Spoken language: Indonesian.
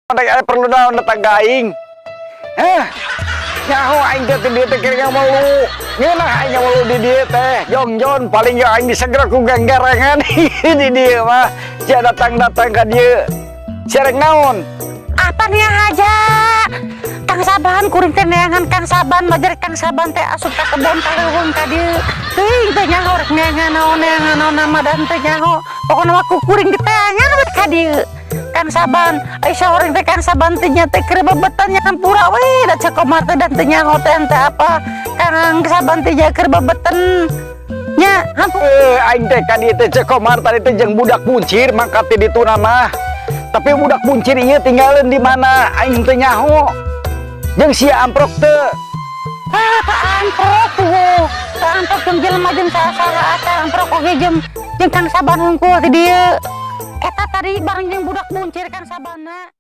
Ada perlu datang ke aing. Nyaho aing teh di dieu teh kira malu. Ngeunah aing malu di dieu teh. Jongjon paling ge aing disegera ku ganggarangan di dieu mah. Sia datang-datang ka dieu. Sareng naon? Apa nih aja? Kang Saban kuring teh neangan Kang Saban majer Kang Saban teh asup ka kebon taleuweung ka dieu. Teuing teh nyaho rek neangan naon nama dan teh nyaho. Pokona mah ku kuring teh neangan we ka dieu. Kang Saban, aisyah orang teh Kang Saban teh nyate keur bebetan nya pura we da cekomar teh dan teh nyaho teh apa. Kang Saban teh nya keur bebetan nya Aing teh ka dieu teh cekomar tadi teh jeung budak buncir mangkat di ditu mah. Tapi budak buncir ieu tinggalin di mana aing teh nyaho. Jeung sia amprok teh. Pak amprok tuh. Pak amprok jeung jelema jeung saha amprok oge jeung Kang Saban hungkul ti dieu. Eta tadi bareng jeung budak buncir Kang Sabana.